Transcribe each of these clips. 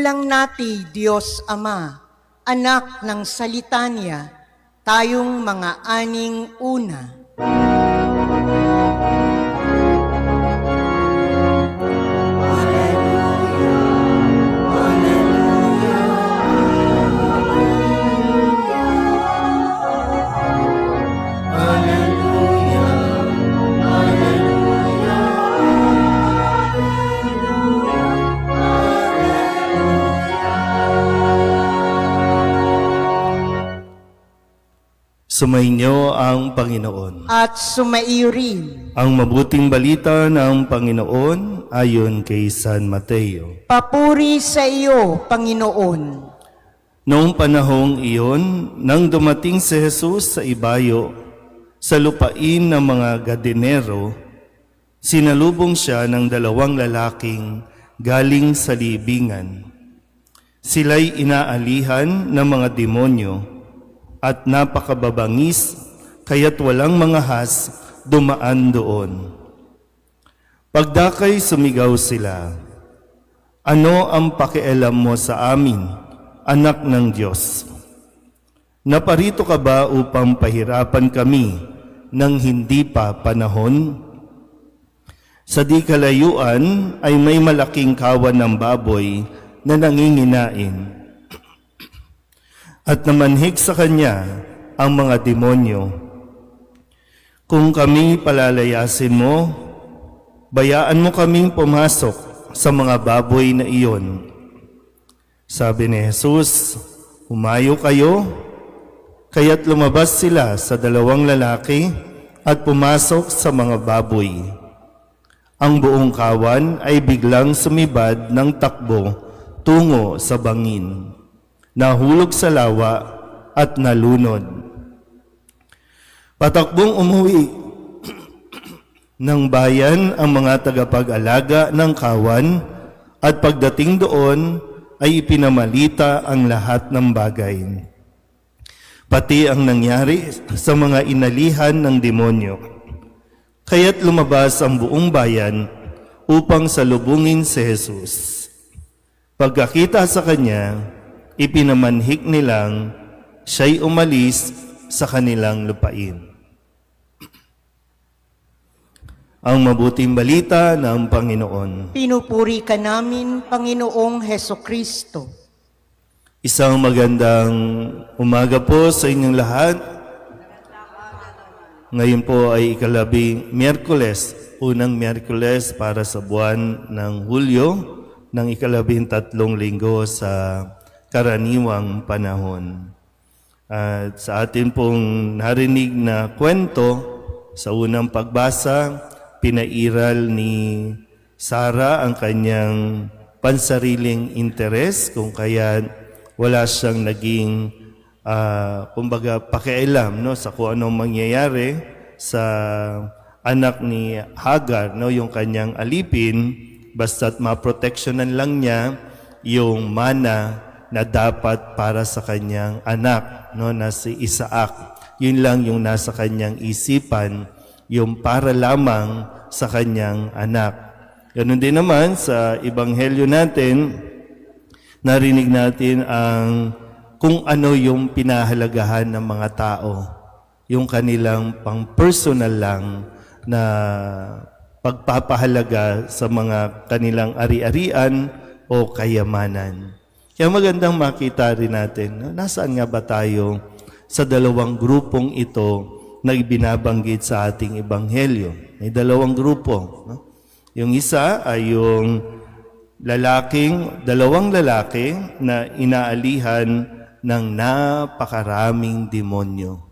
Ininulang nati Diyos Ama, anak ng salita niya, tayong mga aning una. Sumainyo ang Panginoon. At sumaiyo rin. Ang mabuting balita ng Panginoon ayon kay San Mateo. Papuri sa iyo, Panginoon. Noong panahong iyon, nang dumating si Jesus sa ibayo, sa lupain ng mga Gadenero, sinalubong siya ng 2 lalaking galing sa libingan. Sila'y inaalihan ng mga demonyo, at napakababangis, kaya't walang mga has dumaan doon. Pagdakay sumigaw sila, "Ano ang pakialam mo sa amin, anak ng Diyos? Naparito ka ba upang pahirapan kami ng hindi pa panahon?" Sa di kalayuan ay may malaking kawan ng baboy na nanginginain. At namanhik sa kanya ang mga demonyo. "Kung kami palalayasin mo, bayaan mo kaming pumasok sa mga baboy na iyon." Sabi ni Jesus, "Humayo kayo." Kaya't lumabas sila sa 2 lalaki at pumasok sa mga baboy. Ang buong kawan ay biglang sumibad ng takbo tungo sa bangin. Nahulog sa lawa at nalunod. Patakbong umuwi ng bayan ang mga tagapag-alaga ng kawan, at pagdating doon ay ipinamalita ang lahat ng bagay, pati ang nangyari sa mga inalihan ng demonyo. Kaya't lumabas ang buong bayan upang salubungin si Jesus. Pagkakita sa kanya, ipinamanhik nilang siya'y umalis sa kanilang lupain. Ang mabuting balita ng Panginoon. Pinupuri ka namin, Panginoong Hesukristo. Isang magandang umaga po sa inyong lahat. Ngayon po ay ikalabing Miyerkules, unang Miyerkules para sa buwan ng Hulyo, ng ika-13 linggo sa karaniwang panahon. At sa atin pong narinig na kwento, sa unang pagbasa, pinairal ni Sarah ang kanyang pansariling interes, kung kaya wala siyang naging kumbaga pakialam, no, sa kung anong mangyayari sa anak ni Hagar, no, yung kanyang alipin, basta't maproteksyonan lang niya yung mana na dapat para sa kanyang anak, no, na si Isaac. Yun lang yung nasa kanyang isipan, yung para lamang sa kanyang anak. Ganun din naman sa ebanghelyo natin, narinig natin ang kung ano yung pinahalagahan ng mga tao, yung kanilang pang-personal lang na pagpapahalaga sa mga kanilang ari-arian o kayamanan. Kaya magandang makita rin natin, no? Nasaan nga ba tayo sa 2 grupong ito na binabanggit sa ating ebanghelyo? May 2 grupo. No? Yung isa ay yung 2 lalaki na inaalihan ng napakaraming demonyo.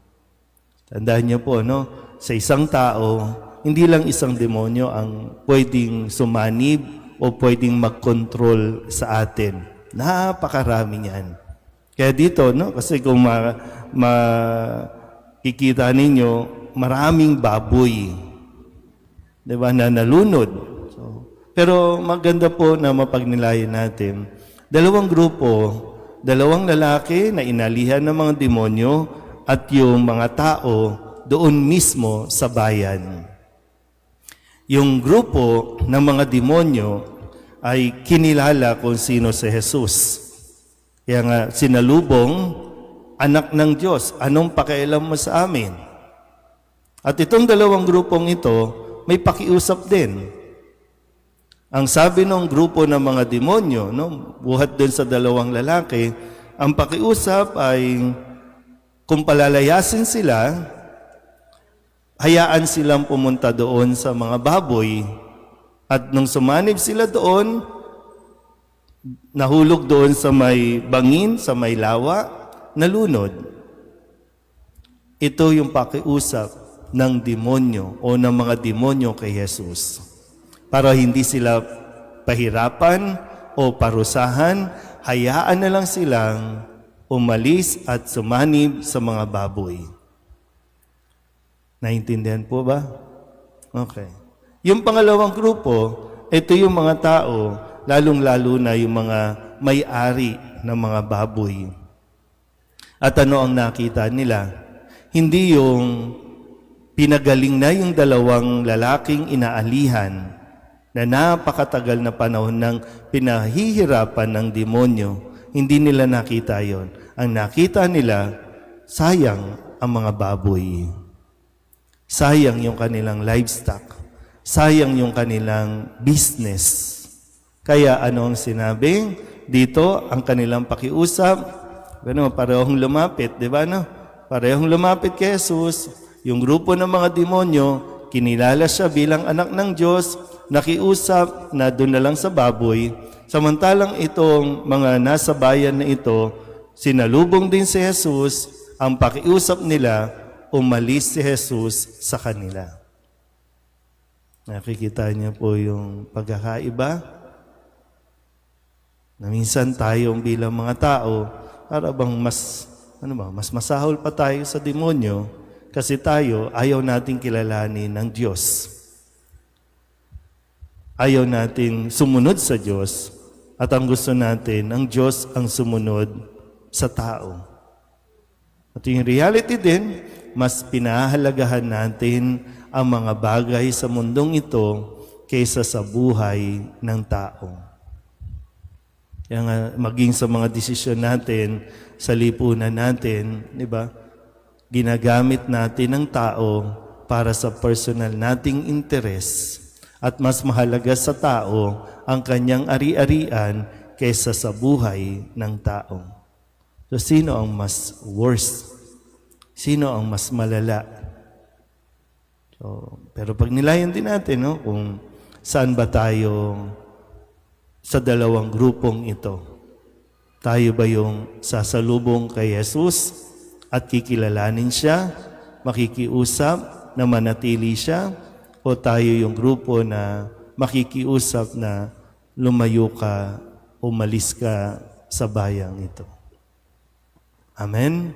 Tandaan niyo po, no? Sa isang tao, hindi lang isang demonyo ang pwedeng sumanib o pwedeng mag-control sa atin. Napakarami niyan. Kaya dito, no, kasi kung makikita ninyo, maraming baboy, diba, na nalunod. Pero maganda po na mapagnilayan natin. 2 grupo, 2 lalaki na inalihan ng mga demonyo at yung mga tao doon mismo sa bayan. Yung grupo ng mga demonyo ay kinilala kung sino si Jesus. Kaya nga, sinalubong, anak ng Diyos, anong pakialam mo sa amin? At itong dalawang grupong ito, may pakiusap din. Ang sabi ng grupo ng mga demonyo, no, buhat din sa dalawang lalaki, ang pakiusap ay kung palalayasin sila, hayaan silang pumunta doon sa mga baboy. At nung sumanib sila doon, nahulog doon sa may bangin, sa may lawa, nalunod. Ito yung pakiusap ng demonyo o ng mga demonyo kay Jesus. Para hindi sila pahirapan o parusahan, hayaan na lang silang umalis at sumanib sa mga baboy. Naintindihan po ba? Okay. Yung pangalawang grupo, ito yung mga tao, lalong-lalo na yung mga may-ari ng mga baboy. At ano ang nakita nila? Hindi yung pinagaling na yung dalawang lalaking inaalihan na napakatagal na panahon ng pinahihirapan ng demonyo. Hindi nila nakita yon. Ang nakita nila, sayang ang mga baboy. Sayang yung kanilang livestock. Sayang yung kanilang business. Kaya ano ang sinabi? Dito, ang kanilang pakiusap, parehong lumapit, di ba? No? Parehong lumapit kay Jesus. Yung grupo ng mga demonyo, kinilala siya bilang anak ng Diyos, nakiusap na doon na lang sa baboy. Samantalang itong mga nasa bayan na ito, sinalubong din si Jesus, ang pakiusap nila, umalis si Jesus sa kanila. Nakikita niyo po yung pagkakaiba? Na minsan tayong bilang mga tao, para bang mas masahol pa tayo sa demonyo kasi tayo ayaw nating kilalanin ng Diyos. Ayaw nating sumunod sa Diyos at ang gusto natin, ang Diyos ang sumunod sa tao. At yung reality din, mas pinahalagahan natin ang mga bagay sa mundong ito kaysa sa buhay ng tao. Kaya nga, maging sa mga desisyon natin, sa lipunan natin, di ba? Ginagamit natin ang tao para sa personal nating interes at mas mahalaga sa tao ang kanyang ari-arian kaysa sa buhay ng tao. So, sino ang mas worst? Sino ang mas malala? So, pero pag nilayan din natin, no, kung saan ba tayo sa dalawang grupong ito. Tayo ba yung sasalubong kay Jesus at kikilalanin siya, makikiusap na manatili siya, o tayo yung grupo na makikiusap na lumayo ka, umalis ka sa bayang ito? Amen?